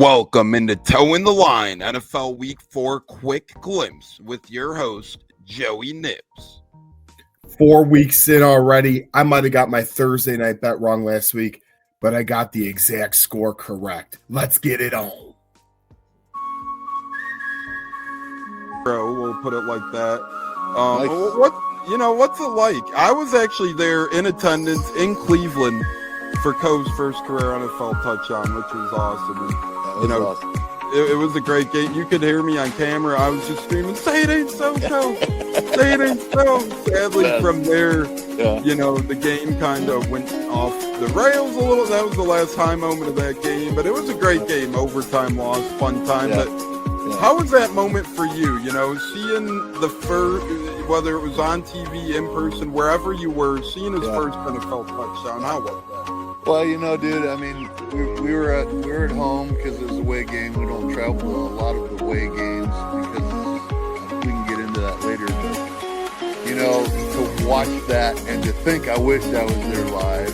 Welcome into Toe in the Line, NFL Week 4 quick glimpse with your host, Joey Nips. 4 weeks in already. I might have got my Thursday night bet wrong last week, but I got the exact score correct. Let's get it on. Bro, we'll put it like that. Nice. What's it like? I was actually there in attendance in Cleveland for Cove's first career NFL touchdown, which was awesome. And, Awesome. It was a great game. You could hear me on camera. I was just screaming, "Say it ain't so, Cove! Say it ain't so!" Sadly, from there, the game kind of went off the rails a little. That was the last high moment of that game, but it was a great game. Overtime loss, fun time. Yeah. But how was that moment for you? Seeing the first, whether it was on TV, in person, wherever you were, seeing his first NFL touchdown. How was that? Well, dude, I mean, we were at home because it was a away game. We don't travel to a lot of the away games because we can get into that later. But, to watch that and to think I wish I was there live.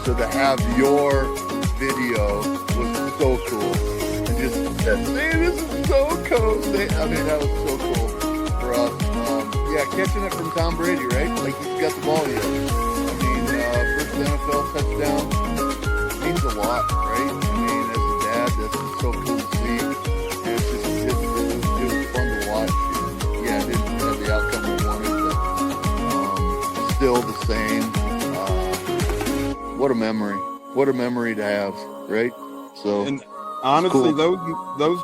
So to have your video was so cool. And just that, man, this is so cool. I mean, that was so cool for us. Catching it from Tom Brady, right? Like he's got the ball yet. First NFL touchdown means a lot, right? I mean, as a dad, that's just so cool to see. It was fun to watch. And, it didn't have the outcome we wanted, but still the same. What a memory! What a memory to have, right? So, and honestly, cool. those.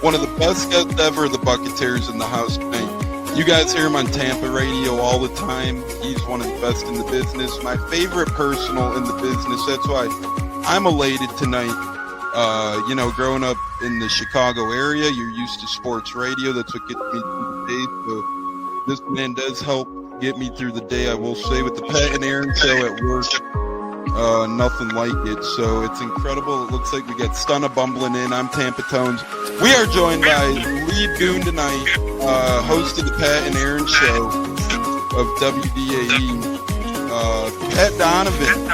One of the best guests ever, the Buccateers in the house. You guys hear him on Tampa radio all the time. He's one of the best in the business. My favorite personal in the business. That's why I'm elated tonight. Growing up in the Chicago area, you're used to sports radio. That's what gets me through the day. So this man does help get me through the day, I will say, with the Pat and Aaron show at work. Nothing like it. So it's incredible. It looks like we got Stunna bumbling in. I'm Tampa Tones. We are joined by lead goon tonight, host of the Pat and Aaron show of WDAE, Pat Donovan.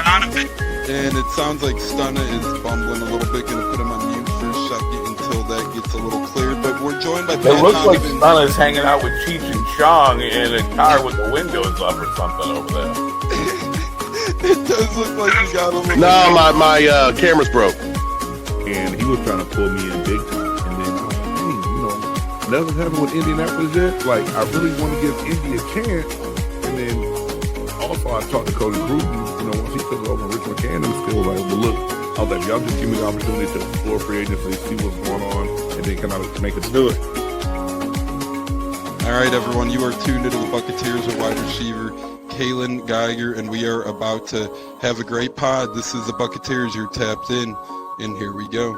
And it sounds like Stunna is bumbling a little bit. Going to put him on mute for a second until that gets a little cleared. But we're joined by Pat Donovan. It looks like Stunna's hanging out with Cheech and Chong in a car with the windows up or something over there. It does look like you got a little... No, my camera's broke. And he was trying to pull me in big time. And then I was like, hey, nothing happened with Indianapolis yet. Like, I really want to give Indy a chance. And then also I talked to Cody Gruden, once he took over Rich McCann, I'm still like, well, look, I was like, y'all just give me the opportunity to explore free agency, see what's going on, and then kind of make it do it. All right, everyone, you are tuned into the Buccateers at wide receiver, Kalen Geiger, and we are about to have a great pod. This is the Buccateers. You're tapped in, and here we go.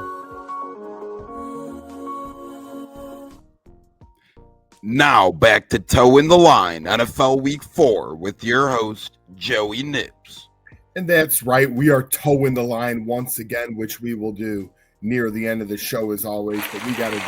Now back to Toe in the Line, NFL Week 4 with your host, Joey Nips. And that's right. We are toeing the line once again, which we will do near the end of the show as always. But we got a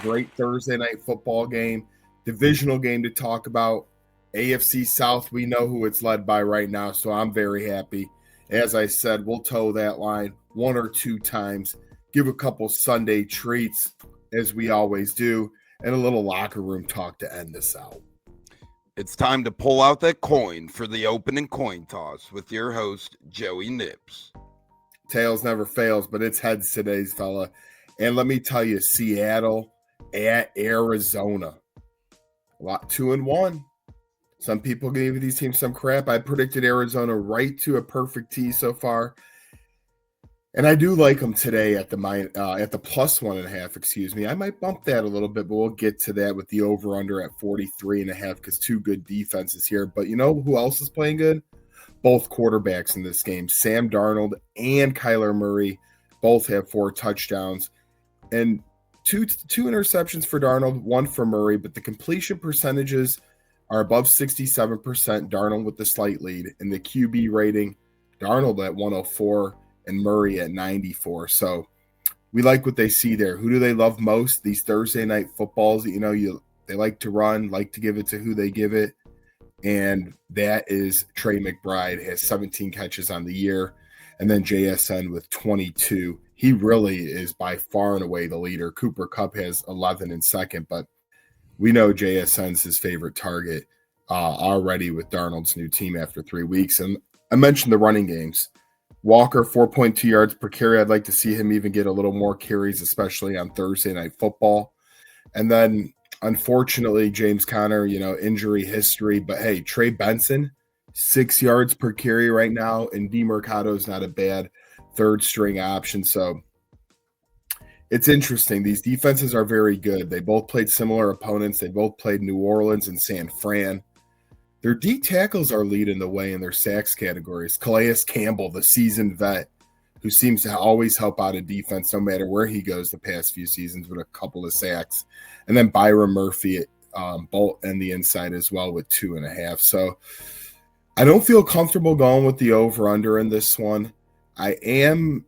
great Thursday night football game, divisional game to talk about. AFC South, we know who it's led by right now, so I'm very happy. As I said, we'll toe that line one or two times, give a couple Sunday treats, as we always do, and a little locker room talk to end this out. It's time to pull out that coin for the opening coin toss with your host, Joey Nips. Tails never fails, but it's heads today's fella. And let me tell you, Seattle at Arizona. 2-1. Some people gave these teams some crap. I predicted Arizona right to a perfect tee so far. And I do like them today at the plus 1.5, excuse me. I might bump that a little bit, but we'll get to that with the over-under at 43.5 because two good defenses here. But you know who else is playing good? Both quarterbacks in this game. Sam Darnold and Kyler Murray both have 4 touchdowns. And two interceptions for Darnold, 1 for Murray. But the completion percentages are above 67%, Darnold with the slight lead. And the QB rating, Darnold at 104 and Murray at 94. So we like what they see there. Who do they love most? These Thursday night footballs, they like to run, like to give it to who they give it. And that is Trey McBride, has 17 catches on the year. And then JSN with 22. He really is by far and away the leader. Cooper Kupp has 11 in second, but we know JSN's his favorite target already with Darnold's new team after 3 weeks. And I mentioned the running games. Walker, 4.2 yards per carry. I'd like to see him even get a little more carries, especially on Thursday Night Football. And then, unfortunately, James Conner, injury history. But, hey, Trey Benson, 6 yards per carry right now. And DeMercado's not a bad third-string option. So, it's interesting. These defenses are very good. They both played similar opponents. They both played New Orleans and San Fran. Their D tackles are leading the way in their sacks categories. Calais Campbell, the seasoned vet, who seems to always help out a defense no matter where he goes the past few seasons with a couple of sacks. And then Byron Murphy, bolt and the inside as well with 2.5. So I don't feel comfortable going with the over-under in this one. I'm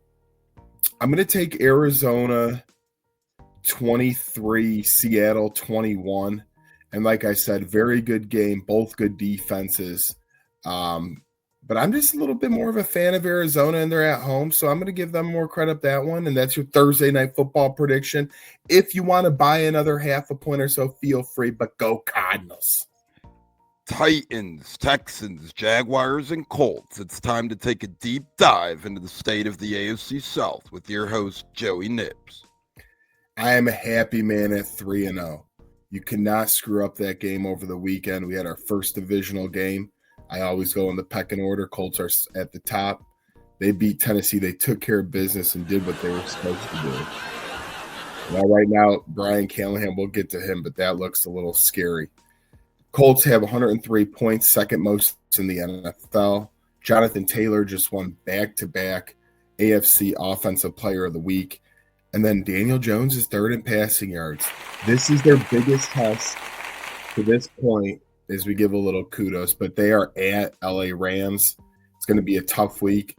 going to take Arizona 23, Seattle 21. And like I said, very good game, both good defenses. But I'm just a little bit more of a fan of Arizona, and they're at home, so I'm going to give them more credit that one. And that's your Thursday Night Football prediction. If you want to buy another half a point or so, feel free, but go Cardinals. Titans, Texans, Jaguars, and Colts. It's time to take a deep dive into the state of the AFC South with your host, Joey Nips. I am a happy man at 3-0. You cannot screw up that game over the weekend. We had our first divisional game. I always go in the pecking order. Colts are at the top. They beat Tennessee. They took care of business and did what they were supposed to do. Now, right now, Brian Callahan, we'll get to him, but that looks a little scary. Colts have 103 points, second most in the NFL. Jonathan Taylor just won back-to-back AFC Offensive Player of the Week. And then Daniel Jones is third in passing yards. This is their biggest test to this point as we give a little kudos, but they are at LA Rams. It's going to be a tough week.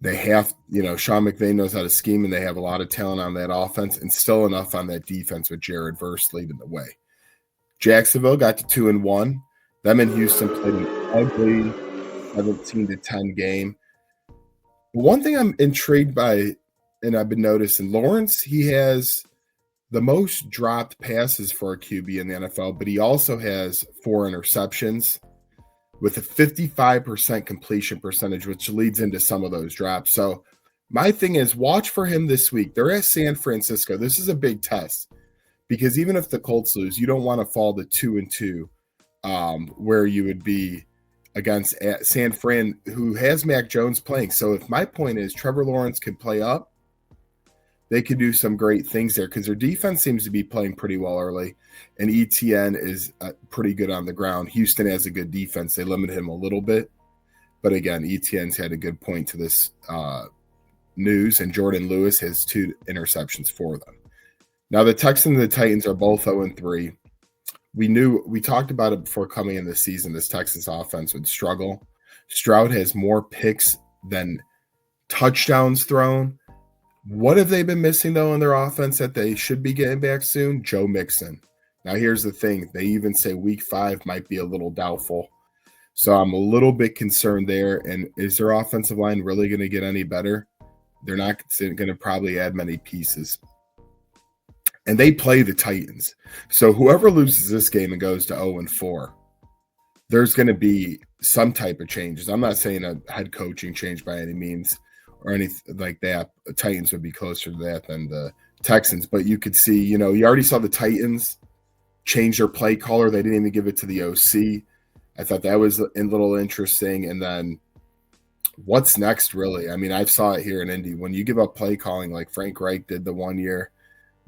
They have, Sean McVay knows how to scheme, and they have a lot of talent on that offense and still enough on that defense with Jared Verse leading the way. Jacksonville got to 2-1. Them and Houston played an ugly 17-10 game. But one thing I'm intrigued by, and I've been noticing, Lawrence, he has the most dropped passes for a QB in the NFL, but he also has 4 interceptions with a 55% completion percentage, which leads into some of those drops. So my thing is, watch for him this week. They're at San Francisco. This is a big test because even if the Colts lose, you don't want to fall to 2-2 where you would be against San Fran, who has Mac Jones playing. So if my point is Trevor Lawrence can play up, they could do some great things there because their defense seems to be playing pretty well early, and ETN is pretty good on the ground. Houston has a good defense. They limit him a little bit. But again, ETN's had a good point to this news, and Jordan Lewis has 2 interceptions for them. Now, the Texans and the Titans are both 0-3. We talked about it before coming in this season. This Texans offense would struggle. Stroud has more picks than touchdowns thrown. What have they been missing, though, in their offense that they should be getting back soon? Joe Mixon. Now, here's the thing. They even say week 5 might be a little doubtful. So I'm a little bit concerned there. And is their offensive line really going to get any better? They're not going to probably add many pieces. And they play the Titans. So whoever loses this game and goes to 0-4, there's going to be some type of changes. I'm not saying a head coaching change by any means or anything like that. The Titans would be closer to that than the Texans. But you could see, you already saw the Titans change their play caller. They didn't even give it to the OC. I thought that was a little interesting. And then what's next, really? I mean, I saw it here in Indy. When you give up play calling like Frank Reich did the 1 year,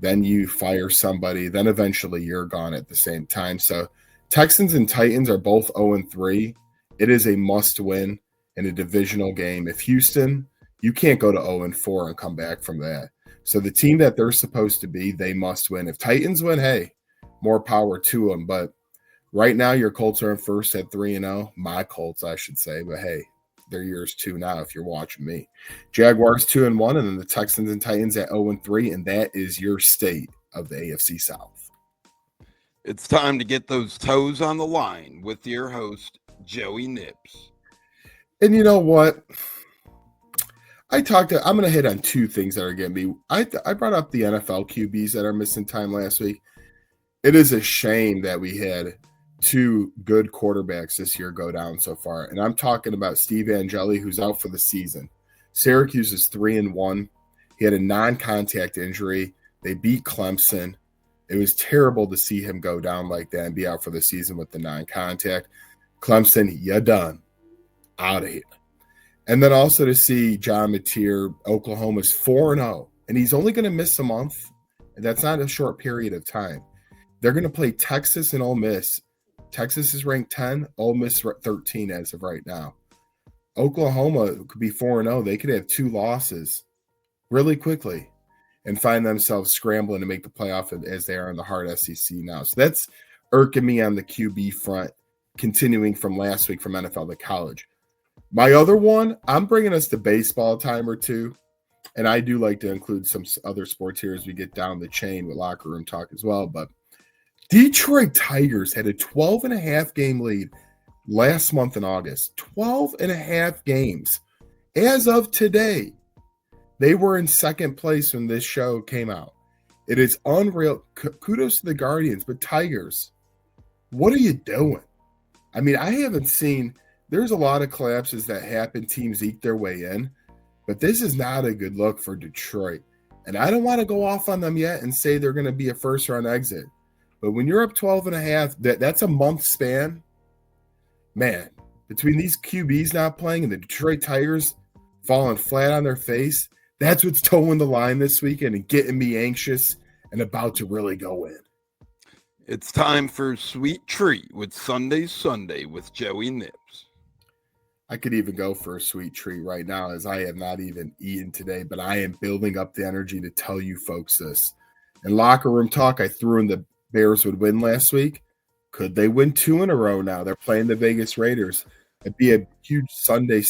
then you fire somebody, then eventually you're gone at the same time. So Texans and Titans are both 0-3. It is a must-win in a divisional game. If Houston, you can't go to 0-4 and come back from that. So the team that they're supposed to be, they must win. If Titans win, hey, more power to them. But right now, your Colts are in first at 3-0. My Colts, I should say. But hey, They're yours too now if you're watching me. Jaguars 2-1, and then the Texans and Titans at 0-3, and that is your state of the AFC South. It's time to get those toes on the line with your host, Joey Nips. And you know what? I'm going to hit on two things that are getting me. I brought up the NFL QBs that are missing time last week. It is a shame that we had two good quarterbacks this year go down so far. And I'm talking about Steve Angeli, who's out for the season. Syracuse is 3-1. He had a non-contact injury. They beat Clemson. It was terrible to see him go down like that and be out for the season with the non-contact. Clemson, you're done. Out of here. And then also to see John Mateer, Oklahoma's 4-0, and he's only going to miss a month. And that's not a short period of time. They're going to play Texas and Ole Miss. Texas is ranked 10, Ole Miss 13 as of right now. Oklahoma could be 4-0. They could have two losses really quickly and find themselves scrambling to make the playoff as they are in the hard SEC now. So that's irking me on the QB front, continuing from last week from NFL to college. My other one, I'm bringing us to baseball time or two, and I do like to include some other sports here as we get down the chain with locker room talk as well, but Detroit Tigers had a 12.5 game lead last month in August. 12.5 games. As of today, they were in second place when this show came out. It is unreal. Kudos to the Guardians, but Tigers, what are you doing? I mean, I haven't seen – there's a lot of collapses that happen. Teams eke their way in, but this is not a good look for Detroit. And I don't want to go off on them yet and say they're going to be a first-round exit. But when you're up 12.5, that's a month span. Man, between these QBs not playing and the Detroit Tigers falling flat on their face, that's what's towing the line this weekend and getting me anxious and about to really go in. It's time for Sweet Treat with Sunday with Joey Nips. I could even go for a sweet treat right now as I have not even eaten today, but I am building up the energy to tell you folks this. In locker room talk, I threw in the Bears would win last week. Could they win 2 in a row now? They're playing the Vegas Raiders. It'd be a huge Sunday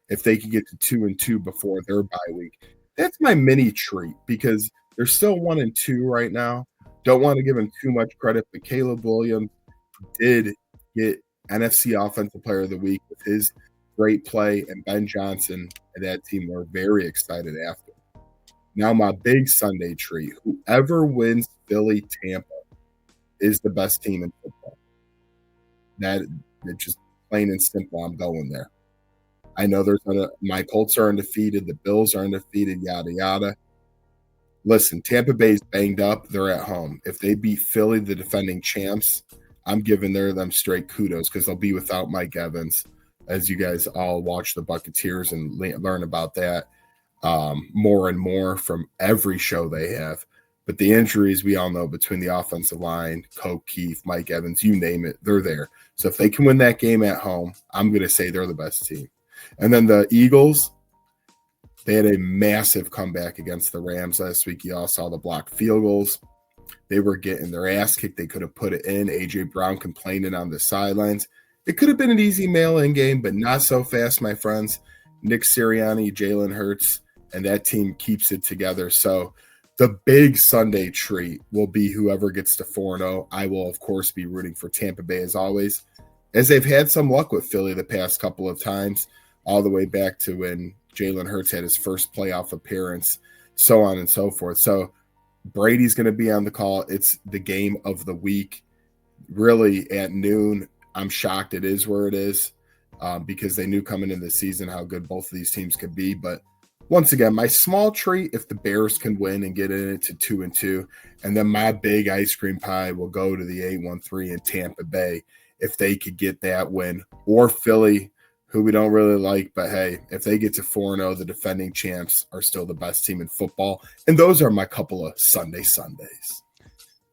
if they could get to 2-2 before their bye week. That's my mini treat because they're still 1-2 right now. Don't want to give him too much credit, but Caleb Williams did get NFC Offensive Player of the Week with his great play, and Ben Johnson and that team were very excited after. Now, my big Sunday treat, whoever wins Philly Tampa is the best team in football. It's just plain and simple. I'm going there. I know my Colts are undefeated. The Bills are undefeated, yada, yada. Listen, Tampa Bay's banged up. They're at home. If they beat Philly, the defending champs, I'm giving them straight kudos because they'll be without Mike Evans, as you guys all watch the Buccaneers and learn about that more and more from every show they have. But the injuries we all know between the offensive line, Coke, Keith, Mike Evans, you name it, they're there. So if they can win that game at home, I'm going to say they're the best team. And then the Eagles, they had a massive comeback against the Rams last week. You all saw the blocked field goals. They were getting their ass kicked. They could have put it in. A.J. Brown complaining on the sidelines. It could have been an easy mail-in game, but not so fast, my friends. Nick Sirianni, Jalen Hurts, and that team keeps it together. So the big Sunday treat will be whoever gets to 4-0. I will, of course, be rooting for Tampa Bay as always, as they've had some luck with Philly the past couple of times, all the way back to when Jalen Hurts had his first playoff appearance, so on and so forth. So Brady's going to be on the call. It's the game of the week. Really, at noon, I'm shocked it is where it is because they knew coming into the season how good both of these teams could be. But once again, my small treat, if the Bears can win and get in it to 2-2, and then my big ice cream pie will go to the 8-1-3 in Tampa Bay if they could get that win, or Philly, who we don't really like. But hey, if they get to 4-0, the defending champs are still the best team in football. And those are my couple of Sundays.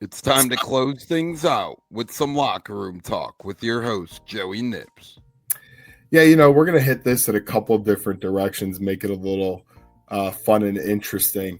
It's time to close things out with some locker room talk with your host, Joey Nips. Yeah, we're going to hit this at a couple different directions, make it a little fun and interesting.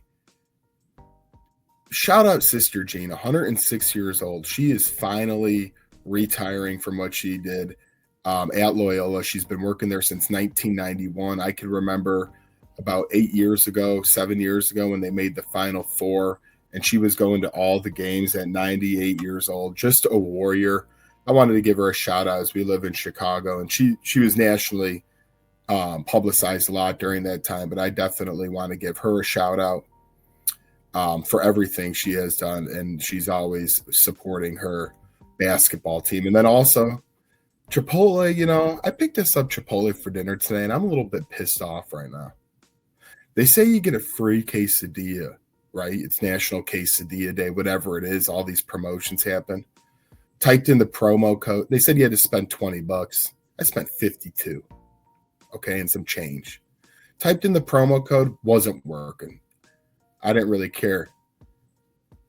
Shout out Sister Jean, 106 years old. She is finally retiring from what she did. at Loyola. She's been working there since 1991. I can remember about 7 years ago, when they made the Final Four, and she was going to all the games at 98 years old. Just a warrior. I wanted to give her a shout out, as we live in Chicago, and she was nationally publicized a lot during that time, but I definitely want to give her a shout out for everything she has done, and she's always supporting her basketball team. And then also Chipotle, I picked this up Chipotle for dinner today, and I'm a little bit pissed off right now. They say you get a free quesadilla, right? It's National Quesadilla Day, whatever it is. All these promotions happen. Typed in the promo code. They said you had to spend $20. I spent $52. Okay, and some change. Typed in the promo code, wasn't working. I didn't really care.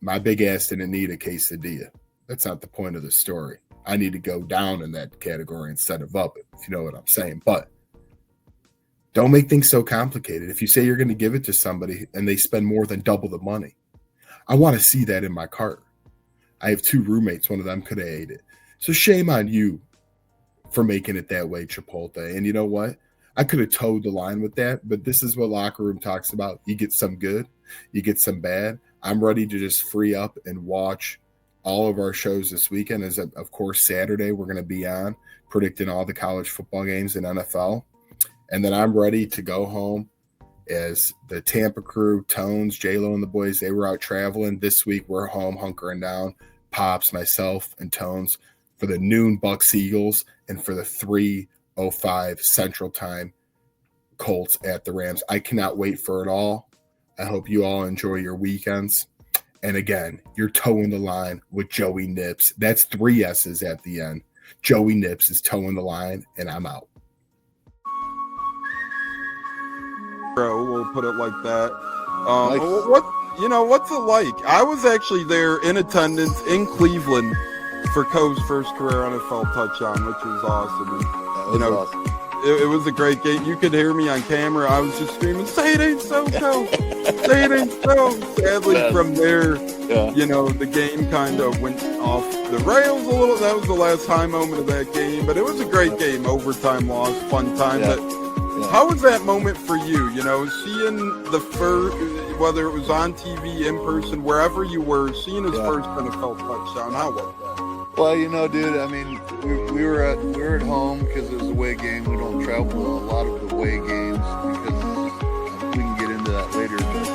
My big ass didn't need a quesadilla. That's not the point of the story. I need to go down in that category instead of up, if you know what I'm saying. But don't make things so complicated. If you say you're going to give it to somebody and they spend more than double the money, I want to see that in my cart. I have 2 roommates. One of them could have ate it. So shame on you for making it that way, Chipotle. And you know what? I could have towed the line with that, but this is what Locker Room talks about. You get some good, you get some bad. I'm ready to just free up and watch all of our shows this weekend. As of course, Saturday, we're going to be on predicting all the college football games in NFL. And then I'm ready to go home as the Tampa crew, Tones, J-Lo and the boys, they were out traveling. This week, we're home hunkering down, Pops, myself, and Tones for the noon Bucs Eagles and for the 3:05 Central Time Colts at the Rams. I cannot wait for it all. I hope you all enjoy your weekends. And again, you're towing the line with Joey Nips. That's 3 S's at the end. Joey Nips is towing the line, and I'm out. Bro, we'll put it like that. Nice. What's it like? I was actually there in attendance in Cleveland for Coe's first career NFL touchdown, which was awesome. And, Awesome. it was a great game. You could hear me on camera. I was just screaming, "Say it ain't so, Coe! Say it ain't so!" Sadly, Yes. from there, Yeah. the game kind of went off the rails a little. That was the last high moment of that game, but it was a great game. Overtime loss, fun time. Yeah. But how was that moment for you? Seeing the first, whether it was on TV, in person, wherever you were, seeing his first NFL touchdown. How was that? Well, dude, I mean, we were at home because it was a away game. We don't travel to a lot of the away games because we can get into that later. But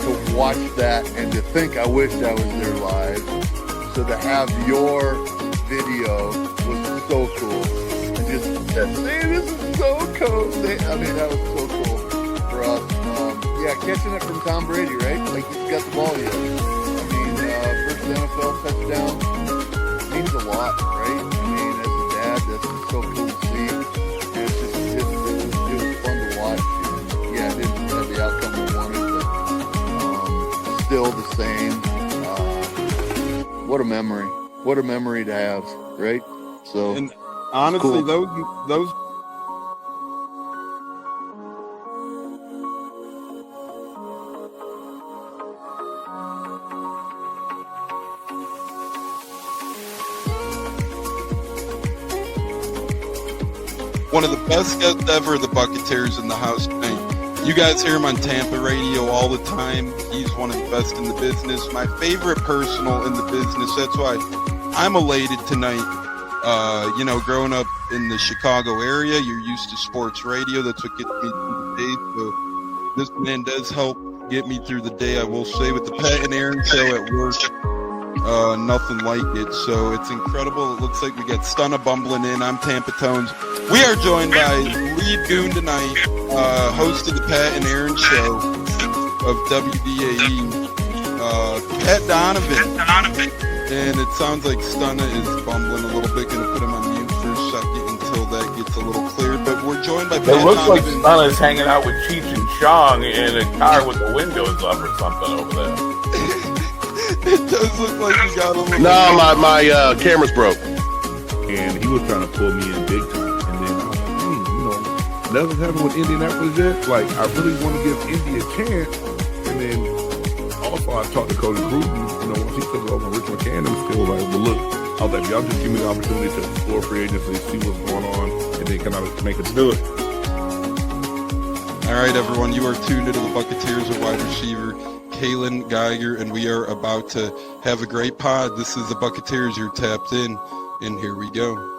to watch that and to think I wished I was there live. So to have your video was so cool. And just that, this is so cool. I mean, that was so cool for us. Catching it from Tom Brady, right? Like he's got the ball yet. I mean, first NFL touchdown means a lot, right? I mean, as a dad, that's just so cool to see. And it's just, it was fun to watch. And, it didn't have the outcome we wanted, but still the same. What a memory. What a memory to have, right? So, And honestly, cool. those one of the best guests ever, the Buccateers in the house. You guys hear him on Tampa radio all the time. He's one of the best in the business. My favorite personal in the business. That's why I'm elated tonight. Growing up in the Chicago area, you're used to sports radio. That's what gets me through the day. So this man does help get me through the day, I will say, with the Pat and Aaron show at work. Nothing like it. So it's incredible. It looks like we got Stunna bumbling in. I'm Tampa Tones. We are joined by lead goon tonight, host of the Pat and Aaron show of WDAE, Pat Donovan. And it sounds like Stunna is bumbling a little bit. Going to put him on mute for a second until that gets a little clear. But we're joined by Pat It looks like Donovan. Stunna's hanging out with Cheech and Chong in a car with the windows up or something over there. It does look like you got a little... No, my camera's broke. And he was trying to pull me in big time. And then I was like, nothing's happened with Indianapolis yet. Like, I really want to give Indy a chance. And then also I talked to Cody Gruden, once he took over Rich McCann, it was still like, well, look, I was like, y'all just give me the opportunity to explore free agency, see what's going on, and then kind of make it do it. All right, everyone, you are tuned into the Buccateers of wide receiver Kalen Geiger, and we are about to have a great pod. This is the Buccateers. You're tapped in, and here we go.